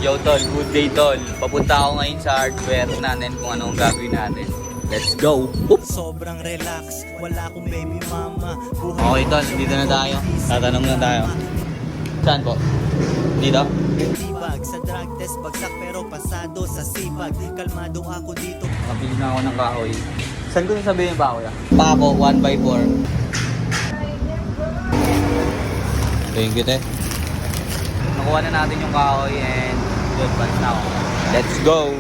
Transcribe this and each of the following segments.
Yo tol, good day tol. Papunta ako ngayon sa hardware natin kung anong gagawin natin. Let's go! Oop. Sobrang relax, wala akong baby mama. Okay tol, dito na tayo. Tatanong na tayo. Saan po? Dito? Tibag sa drug test, bagsak pero pasado sa sipag. Kalmado ako dito. Mabili na ako ng kahoy. Saan ko yung sabihin yung kahoy? Pako, 1x4. Thank you, te. Nakuha na natin yung kahoy and good vibes na ako. Let's go!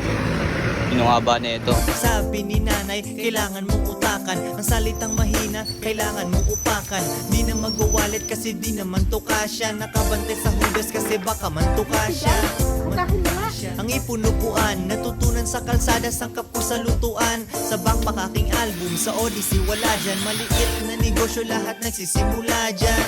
Inuhaba na ito. Sabi ni nanay, kailangan mong utakan. Ang salitang mahina, kailangan mong upakan. Di na magwawalit kasi di naman tukasya. Nakabantay sa hugas kasi baka mantukasya. Ang ipunupuan, natutunan sa kalsada, sangkap ko sa lutuan. Sa backpack aking album, sa Odyssey wala dyan. Maliit na negosyo, lahat nagsisimula dyan.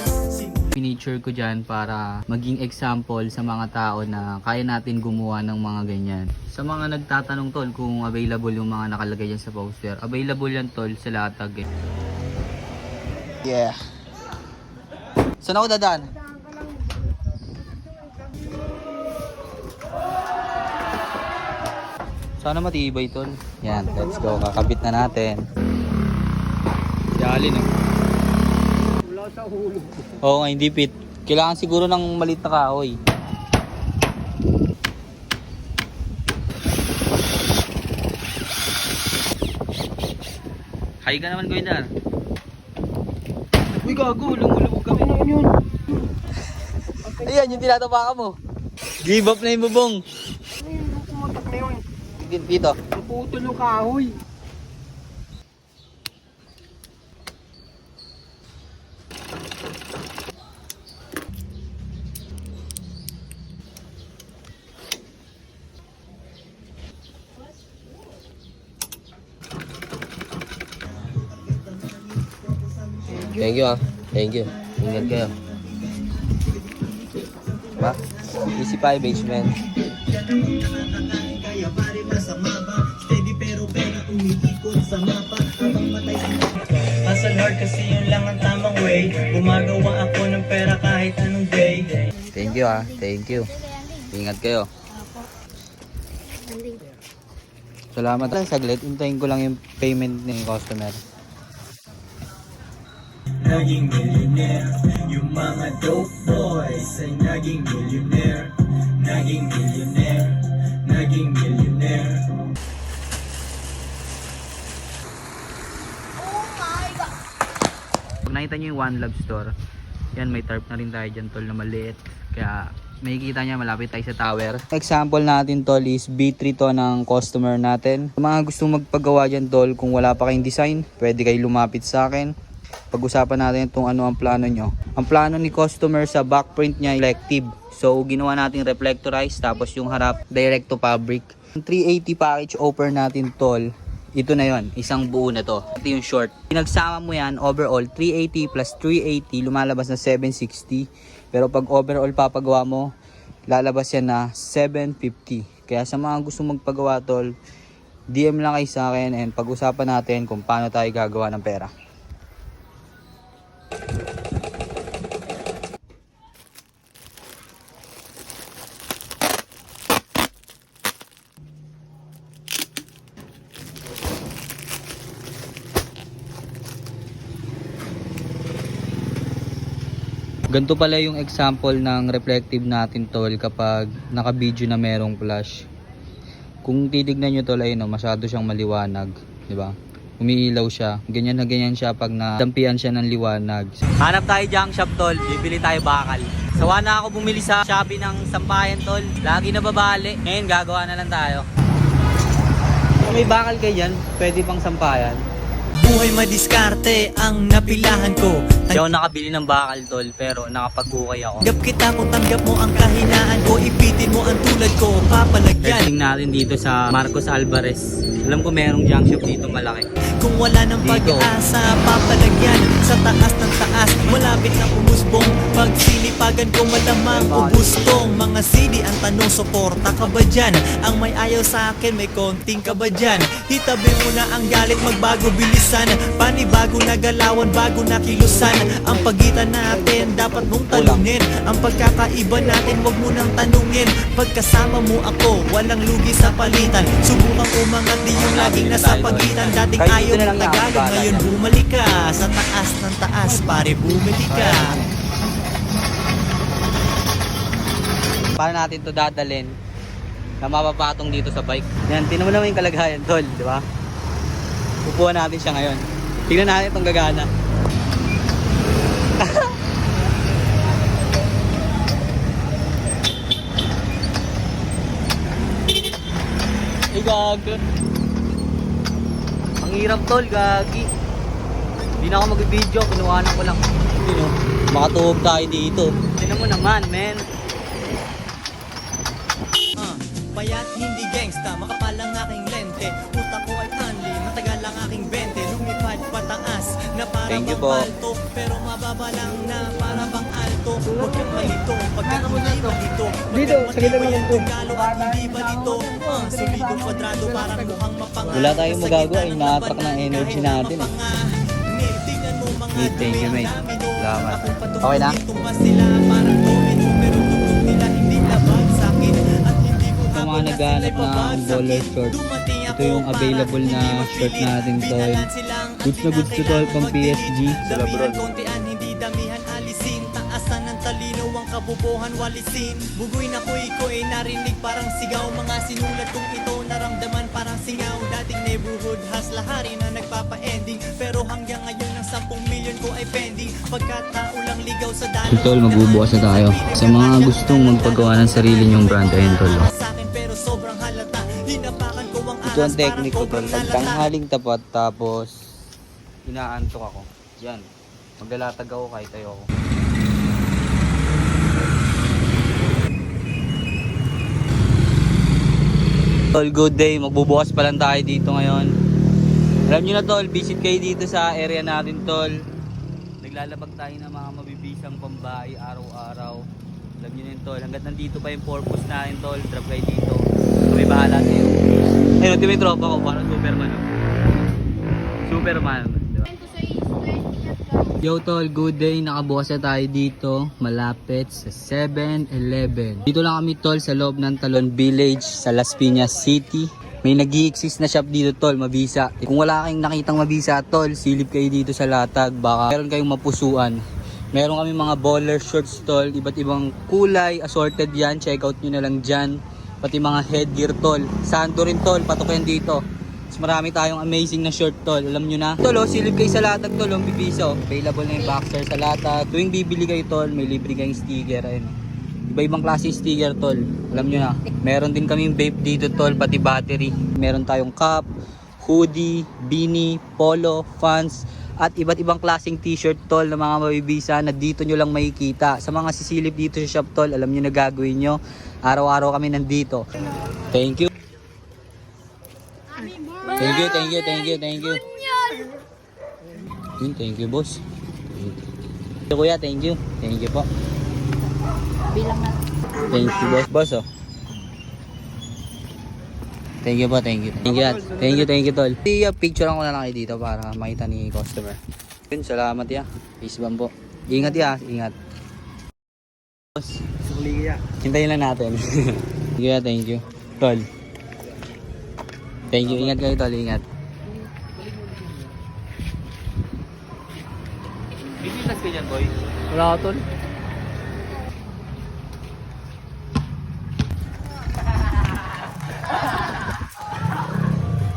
Piniture ko dyan para maging example sa mga tao na kaya natin gumawa ng mga ganyan. Sa mga nagtatanong tol kung available yung mga nakalagay dyan sa poster, available yan tol sa latag eh. Yeah. Saan ako dadaan? Sana matibay tol. Yan, let's go. Kakabit na natin. Yalin eh. Sa ulo. Oo nga, hindi fit. Kailangan siguro ng maliit na kahoy. Hay ka naman, Goydar. Uy, gago. Lumulubog kami. Yun. Ayan, yung tinatapakan mo. Give up na yung bubong. Ayun, kumatak na yun. Dito. Naputol yung kahoy. Thank you ah. Thank you. Ingat kayo. Ba? Easy 5 basement. Hustle hard kasi yun lang ang tamang way. Gumagawa ako ng pera kahit anong day. Thank you ah. Thank you. Ingat kayo. Salamat. Saglit. Hintayin ko lang yung payment ng customer. Naging millionaire, yung mga dope boys ay naging millionaire. Naging millionaire, naging millionaire. Pag nakita nyo yung One Love Store, yan may tarp na rin tayo dyan tol na maliit. Kaya makikita nyo malapit tayo sa tower. Example natin tol is B3 to ng customer natin. Kung mga gusto magpagawa dyan tol, kung wala pa kayong design, pwede kayo lumapit sa akin. Pag-usapan natin itong ano ang plano nyo. Ang plano ni customer sa backprint niya elective. So ginawa natin reflectorize, tapos yung harap direct to fabric. Yung 380 package offer natin tol, ito na yon, isang buo na to. Ito yung short. Pinagsama mo yan, overall 380 plus 380 lumalabas na 760. Pero pag overall papagawa mo, lalabas yan na 750. Kaya sa mga gusto magpagawa tol, DM lang kayo sa akin and pag-usapan natin kung paano tayo gagawa ng pera. Ganito pala yung example ng reflective natin tol kapag naka-video na merong flash. Kung titignan nyo tol, ayun, masyado siyang maliwanag, di ba? Umiilaw siya. Ganyan na ganyan siya pag nadampian siya ng liwanag. Hanap tayo junk shop tol, bibili tayo bakal. Sawa na ako bumili sa Shopee ng sampayan tol. Lagi na babali. Ngayon gagawa na lang tayo. Kung may bakal kayo dyan, pwede pang sampayan. Buhay madiskarte ang napilahan ko. Hindi ako nakabili ng bakal tol, pero nakapag-ukay ako. Tanggap kita kung tanggap mo ang kahinaan ko. Ipitin mo ang tulad ko, papalagyan. Testing natin dito sa Marcos Alvarez. Alam ko merong junk shop dito malaki. Kung wala ng Dito. pag-asa, papalagyan sa taas ng taas. Malapit na umusbong, pag sinipagan ko malamang ubustong. Mga CD ang tanong, suporta ka ba dyan? Ang may ayaw sa akin, may konting ka ba dyan? Hitabi mo na ang galit, magbago bilisan. Panibago na galawan, bago na kilusan. Ang pagitan natin, dapat mong talunin. Ang pagkakaiba natin, wag mo nang tanungin. Pagkasama mo ako, walang lugi sa palitan. Subukan umangat, di yung laging nasa pagitan. Dating Kahit ayaw dito na ng lang yan, Tagalog, bahala ngayon yan. bumalik ka. Sa taas ng taas, pare bumili ka. Paano natin to dadalhin na mapapatong dito sa bike? Yan, tinan mo naman yung kalagayan, tol, di ba? Upuan natin siya ngayon. Tignan natin itong gagana. Ay, gago. Ang hirap, tol, gagi. Hindi na ako mag-video, kinuhanan ko lang. Yun, oh. Makatuhog tayo dito. Tinan mo naman, men. Payat hindi gangsta, makapal ang aking lente. Utak ko ay unli, matagal ang aking 20. Lumipad pataas, na para Thank you bang po. palto. Pero mababa lang na para bang alto. Huwag kang malito, pagkat hindi malito. Dito, sa gitna ng ito. Regalo at hindi balito. Solidong kwadrado, parang mukhang mapangal. Wala tayong Sa magagawa, gitna ng ina-attract labanan, ng energy kahit natin, eh. mapanganib, tingnan mo mga Hey, thank you, dumi mate. ang damino. Salamat. Ako'y patungo, Okay na? tumbas nila parang domino. Pero tugtog nila hindi labag sa akin. At hindi ko Sa mga naghahanap ng baller shorts, ito yung available na short natin, tol. Goods na goods to, tol, pang PSG. Sa Labron. Kontian, hindi damihan alisin. Taasan ng talino ang kabubuhan walisin. Bugoy na ko'y narinig parang sigaw. Mga sinulat kong ito naramdaman parang singaw. Dating neighborhood hustler hari na nagpapa-ending. Pero hanggang ngayon ang 10 milyon ko ay pending. Pagkatao lang ligaw sa dalaw. So, tol, magbubukas na tayo. Sa mga gustong magpagawa ng sarili nyong brand, ayun, tol. Sa'kin pero sobrang halata. Hinapakan ko ang Ito ang aras technique ko, parang tol. kobrang Pag tanghaling tapat, tapos inaantok ako. Yan. Maglalatag ako kahit ayoko. Tol, good day. Magbubukas pa lang tayo dito ngayon. Alam nyo na, tol, visit kayo dito sa area natin, tol. Naglalabag tayo ng mga mabibisang pambahay araw-araw. Alam nyo na yun, tol. Hanggat nandito pa yung purpose natin, tol. Drop kayo dito. May bahala sa'yo. Ayun, di ba yung tropa ko? Parang Superman, oh. Superman. Diba? Yo, tol. Good day. Nakabukas na tayo dito. Malapit sa 7-Eleven. Dito lang kami, tol, sa loob ng Talon Village sa Las Piñas City. May nag-i-exist na shop dito, tol, mabisa. Kung wala kayong nakitang mabisa, tol, silip kayo dito sa latag. Baka meron kayong mapusuan. Meron kami mga baller shorts, tol, iba't ibang kulay, assorted yan. Check out nyo na lang dyan. Pati mga headgear, tol. Sando rin, tol, patok yan dito. Mas marami tayong amazing na short, tol. Alam nyo na. Tol, oh, silip kayo sa latag, tol, ang bibisa, oh. Available na yung boxer sa latag. Tuwing bibili kayo, tol, may libre kayong sticker. Ayun, oh. Iba-ibang klase sticker, tol. Alam nyo na. Meron din kaming vape dito, tol, pati battery. Meron tayong cup, hoodie, beanie, polo, fans, at iba't ibang klaseng t-shirt, tol, na mga mabibisa na dito nyo lang makikita. Sa mga sisilip dito sa shop, tol, alam nyo na gagawin nyo. Araw-araw kami nandito. Thank you. Thank you, thank you, thank you, thank you. Thank you, boss. Thank you, kuya, thank you. Thank you po. Thank you, boss. Boss, oh. Thank you po, thank you. Thank you, thank you, tol. Picture ko na lang kayo dito para makita ni customer. Yun, salamat ya. Peace bomb po. Ingat ya, ingat. Boss, Sukli ka. hintayin lang natin. Thank you, thank you. Tol. Thank you, ingat kayo, tol, ingat. Business ka dyan, boy? Wala ka, tol.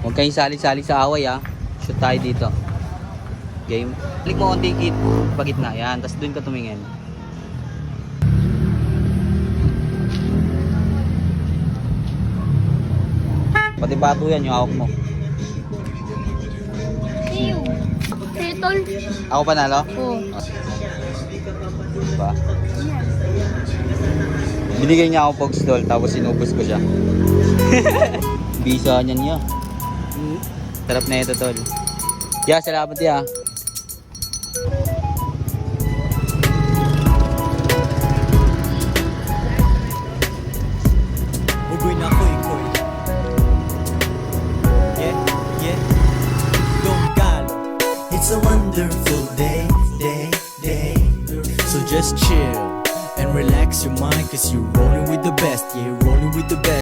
Huwag kayong sali-sali sa away, ha. Shoot tayo dito. Game. Click mo konti kit pagitna. Yan. Tapos dun ka tumingin. Pati pato yan yung hawak mo. Tol? Ako panalo? Oo. Diba? Binigay niya ako Pogs doll tapos sinubos ko siya. Bisa niyan niya. Sarap na ito, tol. Yeah, salamat ya. Ugoy na koy. Yeah, yeah. Donggalo. It's a wonderful day. So just chill and relax your mind, cause you're rolling with the best. Yeah, rolling with the best.